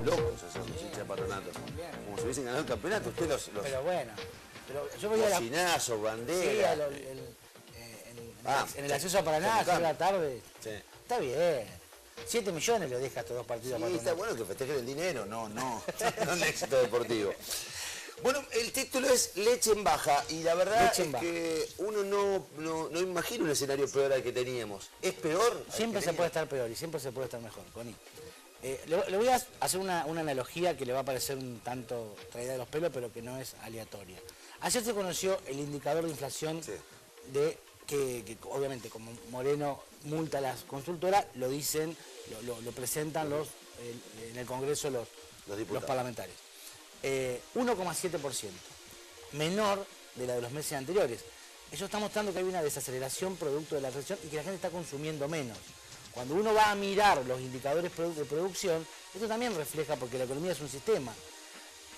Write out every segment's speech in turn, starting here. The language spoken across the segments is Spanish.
locos esos hinchas de Patronato. Como si hubiesen ganado el campeonato. Usted los Pero bueno, pero yo voy a la... bocinazos, bandera. Sí, en el acceso a Paraná, a la tarde. Sí. Está bien. 7 millones le deja estos dos partidos a Sí, está bueno que festejen el dinero, no el éxito deportivo. Bueno, el título es Leche en Baja y la verdad es que uno no imagina un escenario peor al que teníamos. ¿Es peor? Siempre se puede estar peor y siempre se puede estar mejor, Connie. Le voy a hacer una analogía que le va a parecer un tanto traída de los pelos, pero que no es aleatoria. Ayer se conoció el indicador de inflación que obviamente como Moreno multa a las consultoras, lo dicen, lo presentan en el Congreso los parlamentarios. 1,7%, menor de la de los meses anteriores. Eso está mostrando que hay una desaceleración producto de la recesión y que la gente está consumiendo menos. Cuando uno va a mirar los indicadores de producción, esto también refleja, porque la economía es un sistema.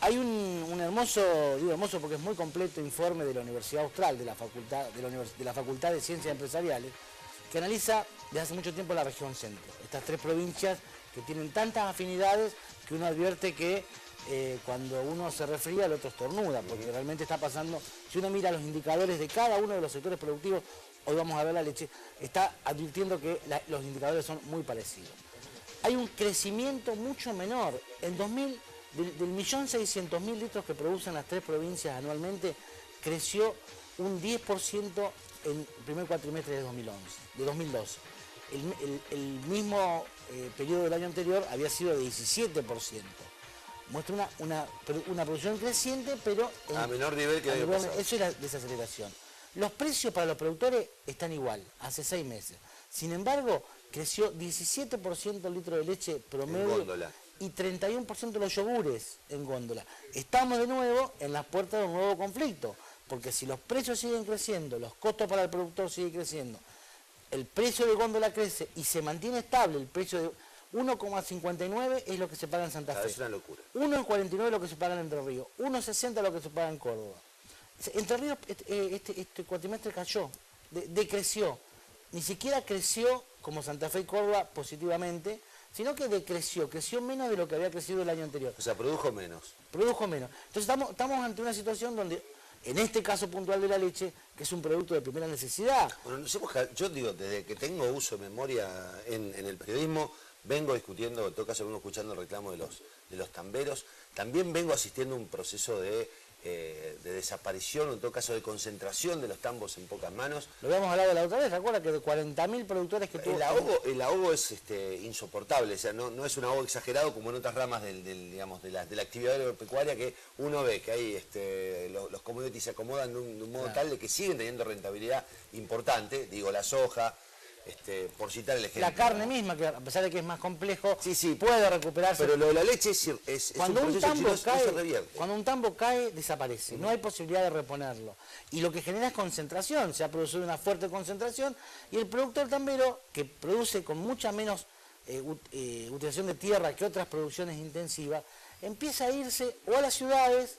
Hay un hermoso, digo hermoso porque es muy completo, informe de la Universidad Austral, de la Facultad de Ciencias Empresariales, que analiza desde hace mucho tiempo la región centro. Estas 3 provincias que tienen tantas afinidades que uno advierte que cuando uno se resfría el otro estornuda, porque realmente está pasando, si uno mira los indicadores de cada uno de los sectores productivos, hoy vamos a ver la leche, está advirtiendo que los indicadores son muy parecidos. Hay un crecimiento mucho menor. En 2000, del 1.600.000 litros que producen las 3 provincias anualmente, creció un 10% en el primer cuatrimestre de 2012. El mismo periodo del año anterior había sido de 17%. Muestra una producción creciente, pero... a menor nivel que el año pasado. Eso es la desaceleración. Los precios para los productores están igual, hace 6 meses. Sin embargo, creció 17% el litro de leche promedio en góndola y 31% los yogures en góndola. Estamos de nuevo en las puertas de un nuevo conflicto, porque si los precios siguen creciendo, los costos para el productor siguen creciendo, el precio de góndola crece y se mantiene estable el precio de 1,59 es lo que se paga en Santa Fe. Es una locura. 1,49 es lo que se paga en Entre Ríos, 1,60 es lo que se paga en Córdoba. Entre Ríos este cuatrimestre cayó, decreció. Ni siquiera creció como Santa Fe y Córdoba positivamente, sino que decreció, creció menos de lo que había crecido el año anterior. O sea, produjo menos. Produjo menos. Entonces estamos ante una situación donde, en este caso puntual de la leche, que es un producto de primera necesidad. Bueno, yo digo, desde que tengo uso de memoria en el periodismo, vengo discutiendo, en todo caso vengo escuchando el reclamo de los tamberos, también vengo asistiendo a un proceso de desaparición, en todo caso de concentración de los tambos en pocas manos. Lo habíamos hablado la otra vez, ¿recuerda que de 40.000 productores que tuvo... El ahogo es insoportable, o sea, no es un ahogo exagerado como en otras ramas digamos, de la actividad agropecuaria, que uno ve que ahí los commodities se acomodan de un modo tal de que siguen teniendo rentabilidad importante, digo, la soja, por citar el ejemplo. La carne misma, que a pesar de que es más complejo, puede recuperarse. Pero lo de la leche es cuando un proceso no se revierte. Cuando un tambo cae, desaparece. No hay posibilidad de reponerlo. Y lo que genera es concentración. Se ha producido una fuerte concentración y el productor tambero, que produce con mucha menos utilización de tierra que otras producciones intensivas, empieza a irse o a las ciudades,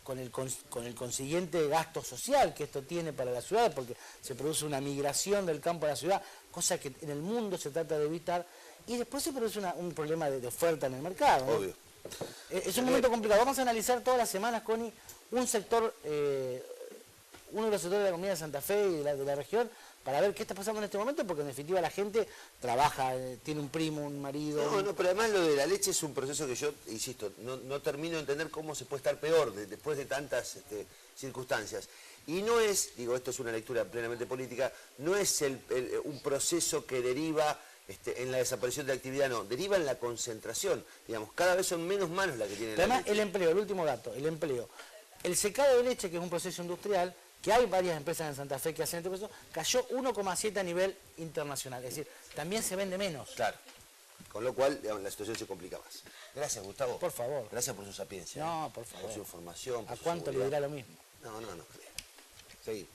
con el consiguiente gasto social que esto tiene para la ciudad, porque se produce una migración del campo a la ciudad, cosa que en el mundo se trata de evitar, y después se produce un problema de oferta en el mercado, ¿no? Obvio. Es un momento complicado. Vamos a analizar todas las semanas, Connie, un sector, uno de los sectores de la economía de Santa Fe y de la región, para ver qué está pasando en este momento, porque en definitiva la gente trabaja, tiene un primo, un marido... No, pero además lo de la leche es un proceso que yo, insisto, no termino de entender cómo se puede estar peor después de tantas circunstancias. Y no es, digo, esto es una lectura plenamente política, no es un proceso que deriva en la desaparición de actividad, no, deriva en la concentración. Digamos, cada vez son menos manos las que tienen la leche. Además, el empleo, el último dato, el empleo. El secado de leche, que es un proceso industrial, que hay varias empresas en Santa Fe que hacen este proceso, cayó 1,7 a nivel internacional. Es decir, también se vende menos. Claro. Con lo cual, digamos, la situación se complica más. Gracias, Gustavo. Por favor. Gracias por su sapiencia. No, por favor. Por su información. ¿A cuánto le dirá lo mismo? No. Seguimos.